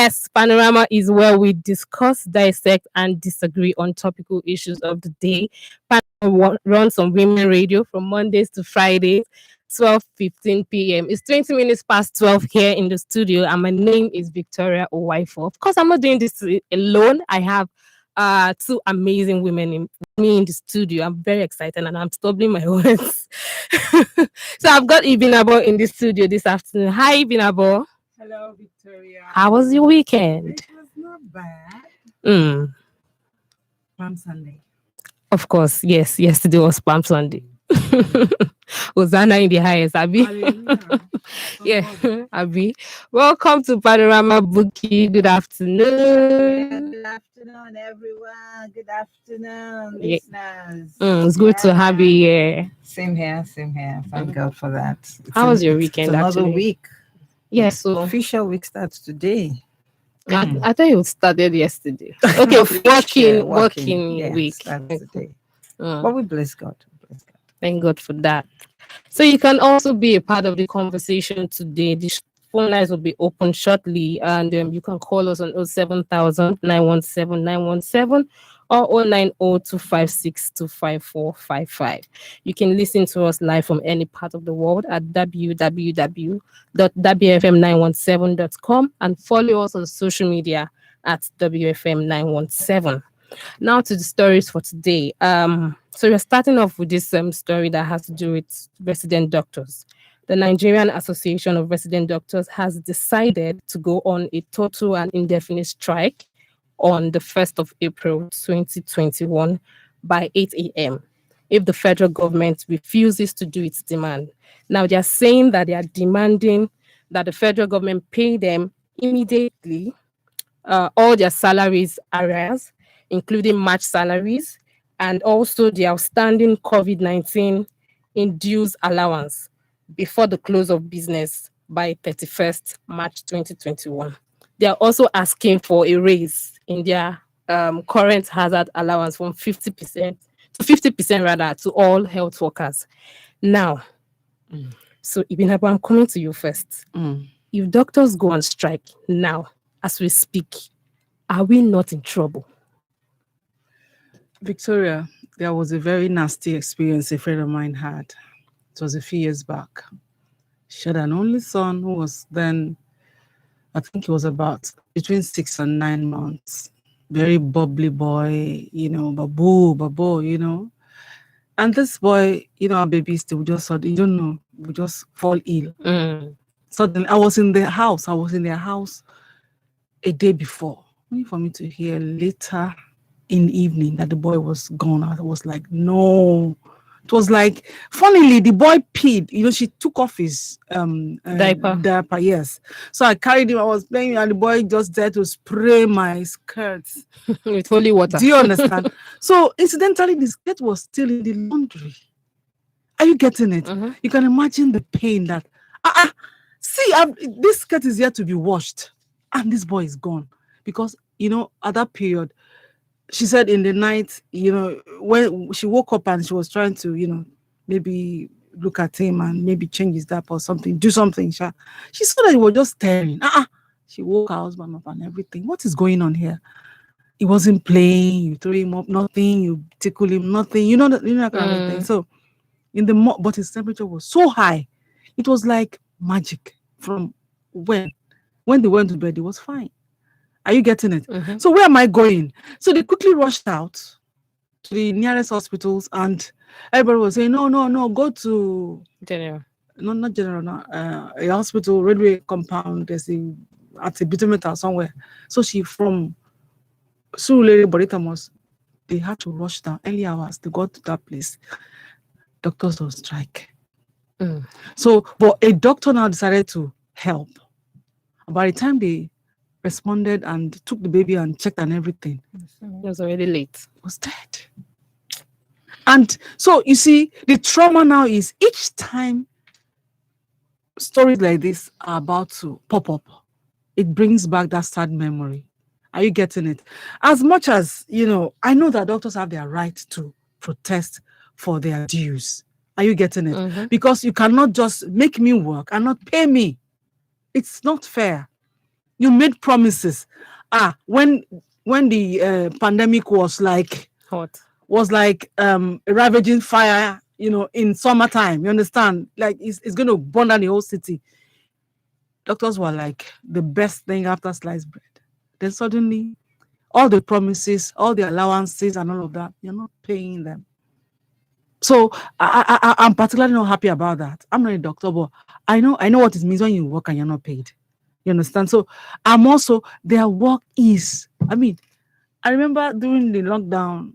Yes, Panorama is where we discuss, dissect, and disagree on topical issues of the day. Panorama runs on Women Radio from Mondays to Fridays, 12:15 p.m. It's 20 minutes past 12 here in the studio, and my name is Victoria Owaifo. Of course, I'm not doing this alone. I have two amazing women in me in the studio. I'm very excited and I'm stumbling my words. So I've got Ibinabo in the studio this afternoon. Hi, Ibinabo. Hello, Victoria. How was your weekend? It was not bad. Mm, Palm Sunday. of course, yes. Yesterday was Palm Sunday. Hosanna in the highest, Abby. Hallelujah. Yeah, Abby. Welcome to Panorama Bookie. Good afternoon. Good afternoon, everyone. Good afternoon, Yeah. listeners. It's good to have you here. Same here, same here. Thank God for that. How was your It's weekend, another actually? week. Yes, so Official week starts today. I thought it started yesterday. Okay, working Yeah, week. starts today. Mm. But we bless God. Bless God. Thank God for that. So you can also be a part of the conversation today. The phone lines will be open shortly, and you can call us on 07000 917 917 or 09025625455. You can listen to us live from any part of the world at www.wfm917.com and follow us on social media at WFM917. Now to the stories for today. So we're starting off with this story that has to do with resident doctors. The Nigerian Association of Resident Doctors has decided to go on a total and indefinite strike on the 1st of April 2021 by 8 a.m. if the federal government refuses to do its demand. Now they're saying that they are demanding that the federal government pay them immediately all their salaries arrears, including match salaries, and also the outstanding COVID-19 induced allowance before the close of business by 31st March 2021. They are also asking for a raise in their current hazard allowance from 50% to 50% rather to all health workers. Now, so Ibinabo, I'm coming to you first. If doctors go on strike now, as we speak, are we not in trouble? Victoria, there was a very nasty experience a friend of mine had. It was a few years back. She had an only son who was then, I think he was about between 6 and 9 months. Very bubbly boy, babu. And this boy, our babies, they would just, you don't know, would just fall ill. Suddenly, I was in their house a day before. Only for me to hear later in the evening that the boy was gone. I was like, no. It was like, funnily, the boy peed. She took off his diaper, yes. So I carried him. I was playing, and the boy just there to spray my skirts with holy water. Do you understand? So incidentally, the skirt was still in the laundry. Are you getting it? You can imagine the pain that. This skirt is yet to be washed, and this boy is gone because at that period. She said in the night, when she woke up and she was trying to, maybe look at him and maybe change his diaper or something, do something. She saw that he was just staring. She woke her husband up and everything. What is going on here? He wasn't playing. You threw him up, nothing. You tickle him, nothing. That kind of thing. So but his temperature was so high. It was like magic from when they went to bed, it was fine. Are you getting it? So where am I going? So they quickly rushed out to the nearest hospitals, and everybody was saying, no, go to General. No, not General, no, a hospital, railway compound. There's at a bitumeter somewhere. So she from Surulere Boritamos, they had to rush down early hours. They got to that place. Doctors on strike. So, but a doctor now decided to help. By the time they responded and took the baby and checked and everything, it was already late. It was dead. And so you see, the trauma now is each time stories like this are about to pop up, it brings back that sad memory. Are you getting it? As much as, I know that doctors have their right to protest for their dues. Are you getting it? Because you cannot just make me work and not pay me. It's not fair. You made promises. When the pandemic was like Hot. a ravaging fire, in summertime, you understand? Like it's going to burn down the whole city. Doctors were like the best thing after sliced bread. Then suddenly, all the promises, all the allowances, and all of that, you're not paying them. So I'm particularly not happy about that. I'm not a doctor, but I know what it means when you work and you're not paid. You understand? So I'm also, their work is, I remember during the lockdown,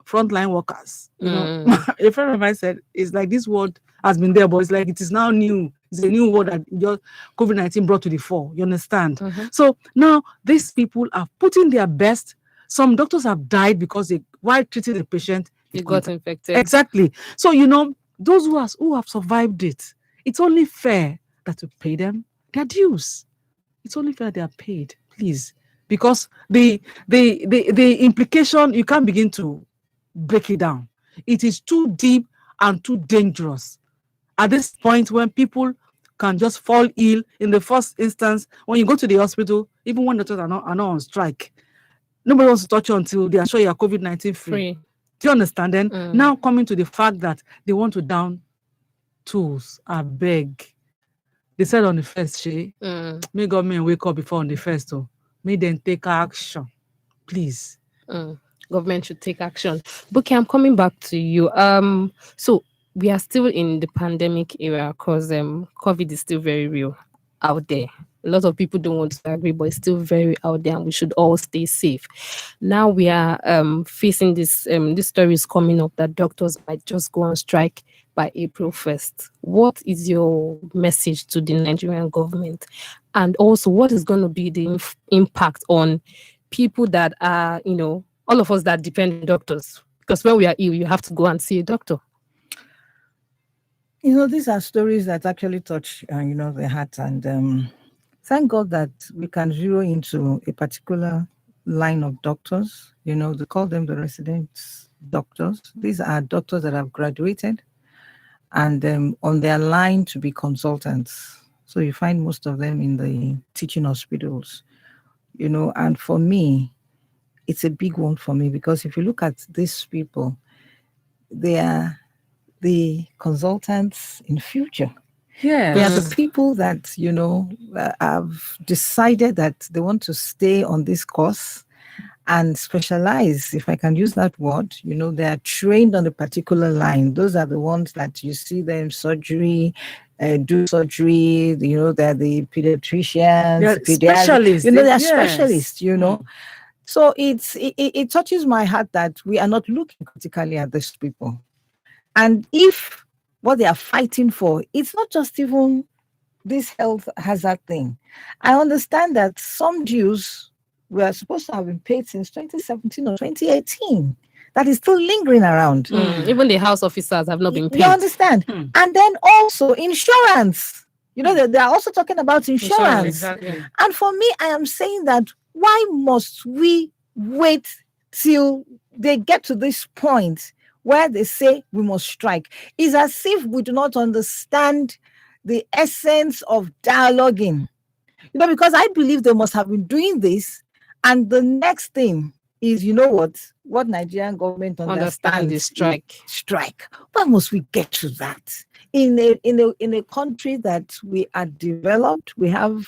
frontline workers, a friend of mine said, it's like this word has been there, but it's like it is now new. It's a new word that just COVID-19 brought to the fore. You understand? So now these people are putting their best. Some doctors have died because while treating the patient, You got infected. Exactly. So, those who have survived it, it's only fair that you pay them their dues. It's only fair they are paid, please. Because the implication, you can't begin to break it down. It is too deep and too dangerous. At this point, when people can just fall ill in the first instance, when you go to the hospital, even when doctors are not on strike, nobody wants to touch you until they are sure you are COVID-19 free. Do you understand? Then now coming to the fact that they want to down tools, I beg. They said on the first, may government wake up before on the first, may then take action, please. Government should take action. Buki, I'm coming back to you. So we are still in the pandemic era because COVID is still very real out there. A lot of people don't want to agree, but it's still very out there, and we should all stay safe. Now we are facing this. This story is coming up that doctors might just go on strike by April 1st. What is your message to the Nigerian government, and also what is going to be the impact on people that are, all of us that depend on doctors? Because when we are ill, you have to go and see a doctor. These are stories that actually touch, the heart. And thank God that we can zero into a particular line of doctors. They call them the resident doctors. These are doctors that have graduated and on their line to be consultants. So you find most of them in the teaching hospitals, and for me, it's a big one for me, because if you look at these people, they are the consultants in future. Yes. They are the people that, have decided that they want to stay on this course and specialize, if I can use that word. They are trained on a particular line. Those are the ones that you see them surgery, do surgery, they're the pediatricians, specialists. they're specialists, So it touches my heart that we are not looking critically at these people. And if what they are fighting for, it's not just even this health hazard thing. I understand that some dues were supposed to have been paid since 2017 or 2018. That is still lingering around. Even the house officers have not been paid. You understand? And then also insurance. They are also talking about insurance. Exactly. And for me, I am saying that why must we wait till they get to this point where they say we must strike? It's as if we do not understand the essence of dialoguing. Because I believe they must have been doing this, and the next thing is, what Nigerian government understands is strike. Why must we get to that? In a country that we are developed, we have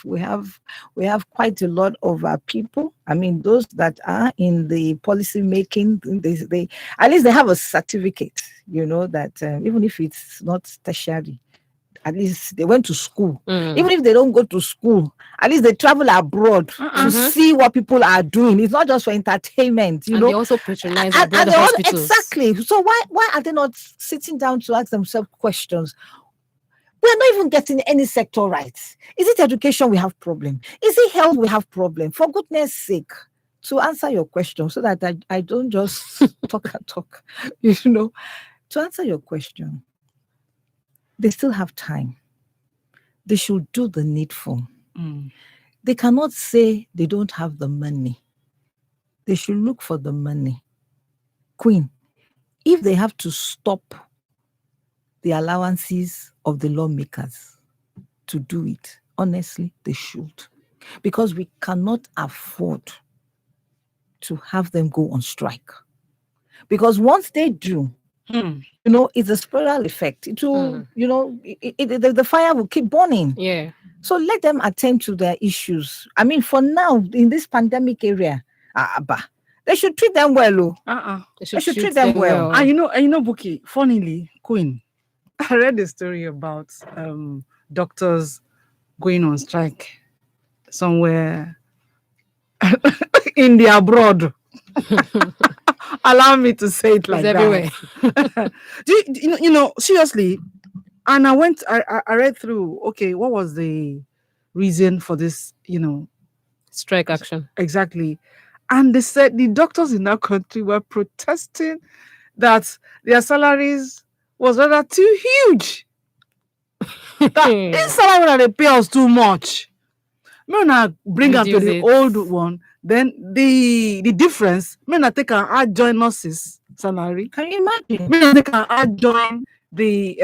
quite a lot of our people. Those that are in the policy making, they at least they have a certificate. That even if it's not tertiary, at least they went to school. Even if they don't go to school, at least they travel abroad to see what people are doing. It's not just for entertainment, And they also patronize abroad hospitals. Exactly. So why are they not sitting down to ask themselves questions? We're not even getting any sector rights. Is it education we have problem? Is it health we have problem? For goodness sake, to answer your question, so that I don't just talk and talk, to answer your question, they still have time. They should do the needful. They cannot say they don't have the money. They should look for the money. Queen, if they have to stop the allowances of the lawmakers to do it, honestly, they should. because we cannot afford to have them go on strike. Because once they do, it's a spiral effect. It will, the fire will keep burning. Yeah. So let them attend to their issues. I mean, for now, in this pandemic area, they should treat them well. They should treat them well. And you know, Buki, funnily, Queen, I read a story about doctors going on strike somewhere in the abroad. Allow me to say it like everywhere. that. you know, seriously. And I read through, okay, what was the reason for this, strike action? Exactly. And they said the doctors in that country were protesting that their salaries was rather too huge. That this salary that they pay us too much. When I bring up to the old one, then the difference, when I take an add join nurses salary. Can you imagine? When I take an add join the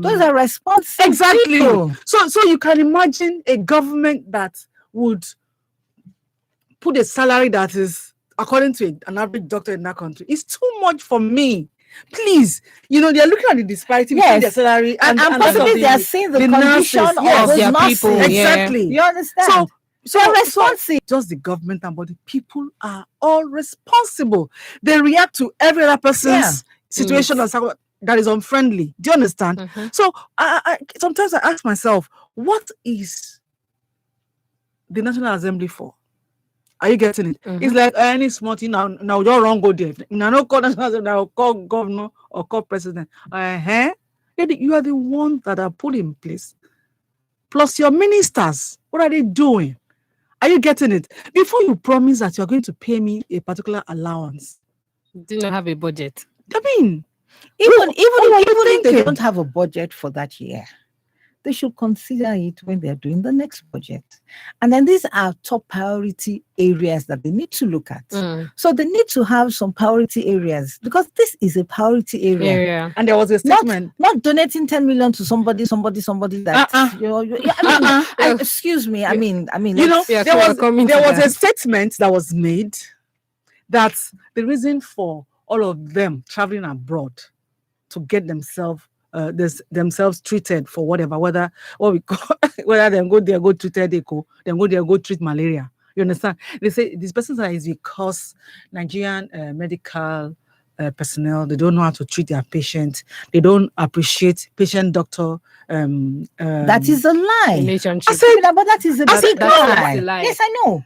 those are responsible. Exactly. People. So you can imagine a government that would put a salary that is according to an average doctor in that country. It's too much for me. Please, they're looking at the disparity between their salary and possibly they are seeing the condition nurses. of those nurses. People. Exactly. You understand? So responsible. Just the government, but the people are all responsible. They react to every other person's situation that is unfriendly. Do you understand? Mm-hmm. So I sometimes I ask myself, what is the National Assembly for? Are you getting it? Mm-hmm. It's like any small thing now you're wrong, go there. Now no call National Assembly, now call governor or call president. You are the ones that are put in place. Plus your ministers, what are they doing? Are you getting it? Before you promise that you're going to pay me a particular allowance, do not have a budget. I mean, even if they don't have a budget for that year, they should consider it when they're doing the next budget. And then these are top priority areas that they need to look at. So they need to have some priority areas because this is a priority area. And there was a statement. Not donating 10 million to somebody that excuse me. I mean, there was a statement that was made that the reason for all of them traveling abroad to get themselves treated for whether they go there, go treated echo, then go there, go treat malaria. You understand? They say this person is because Nigerian medical personnel, they don't know how to treat their patients. They don't appreciate patient-doctor. That is a lie. Relationship. I said, but that is a big lie. Yes, I know.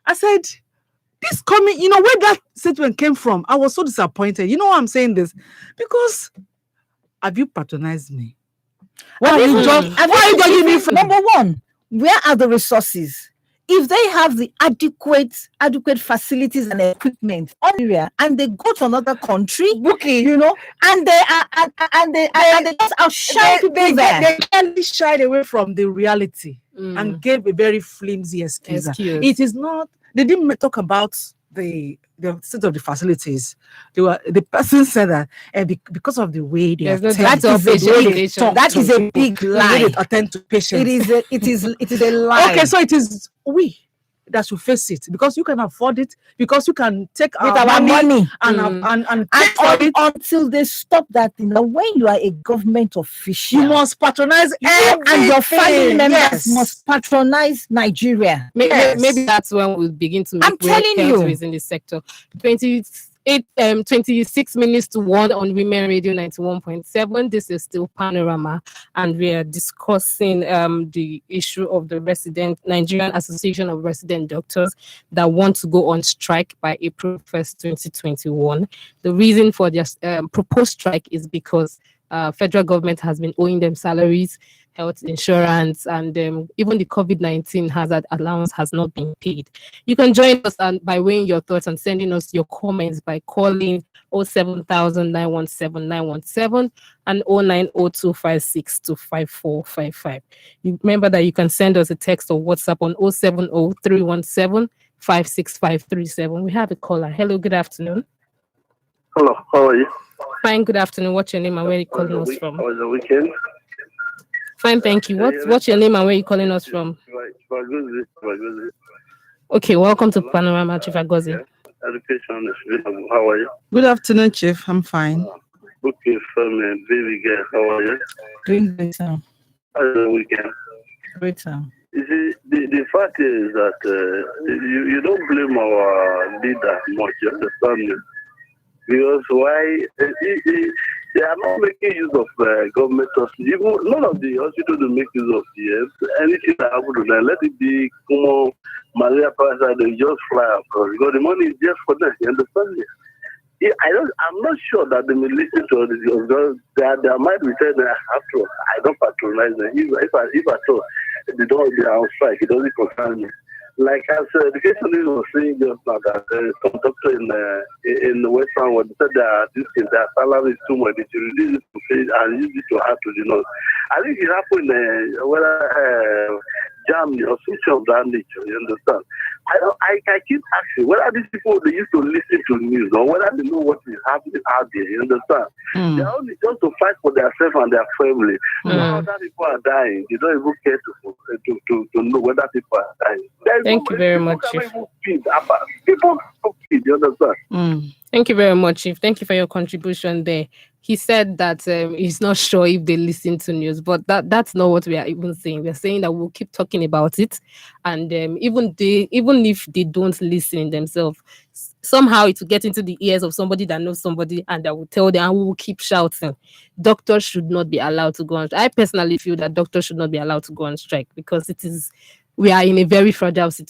I said, this coming, where that statement came from, I was so disappointed. You know why I'm saying this? Because have you patronized me? Why are you judging me? Number one, where are the resources? If they have the adequate facilities and equipment area, and they go to another country, and they just outshine people there. They clearly shied away from the reality and gave a very flimsy excuse. It is not. They didn't talk about the state of the facilities. The person said that because of the way they attend, that is a big lie. They attend to patients. It is a lie. Okay, so it is we that should face it because you can afford it, because you can take our money and pay for it until they stop that thing. Now, when you are a government official, you must patronize and your family members must patronize Nigeria. Maybe that's when we'll begin to make health in this sector. 26 minutes to 1 on Women Radio 91.7. This is still Panorama, and we are discussing the issue of the Nigerian Association of Resident Doctors that want to go on strike by April 1st, 2021. The reason for their proposed strike is because federal government has been owing them salaries, health insurance, and even the COVID-19 hazard allowance has not been paid. You can join us by weighing your thoughts and sending us your comments by calling 07000 917 917 and 09025625455. Remember that you can send us a text or WhatsApp on 070 317 56537. We have a caller. Hello, good afternoon. Hello, how are you? Fine, good afternoon. What's your name and where are you calling us from? How was the weekend? Fine, thank you. What's your name and where you calling us from? Chivagozi. Okay, welcome to Hello? Panorama, Chifagozi. Yeah, education is available. How are you? Good afternoon, Chief. I'm fine. Okay, from baby girl, how are you? Doing great, sir. How's the weekend? Great, sir. You see, the fact is that you don't blame our leader much, you understand me? Because why? They are not making use of government hospitals. Even none of the hospitals do make use of yes. Anything that happens to them, let it be como malaria parasite, they just fly across because the money is just for them. You understand me? Yeah, I'm not sure that they may listen to all this because their mind will tell them after all, I don't patronize them. If at all they are on strike, it doesn't concern me. Like as education was saying just now that some doctor in the Western world said that their salary is too much. They should reduce it to pay and use it to add to the nose. I think it happened whether Germany or something of that nature. You understand? I keep asking whether these people they used to listen to news or whether they know what is happening out there. You understand? They're only just to fight for themselves and their family. Now other people are dying. They don't even care to know whether people are dying. Thank you very much, Chief. People feed, you understand? Thank you very much, Chief. Thank you for your contribution there. He said that he's not sure if they listen to news, but that's not what we are even saying. We're saying that we'll keep talking about it, and even if they don't listen themselves, somehow it will get into the ears of somebody that knows somebody, and that will tell them, and we will keep shouting. Doctors should not be allowed to go on. I personally feel that doctors should not be allowed to go on strike because we are in a very fragile situation.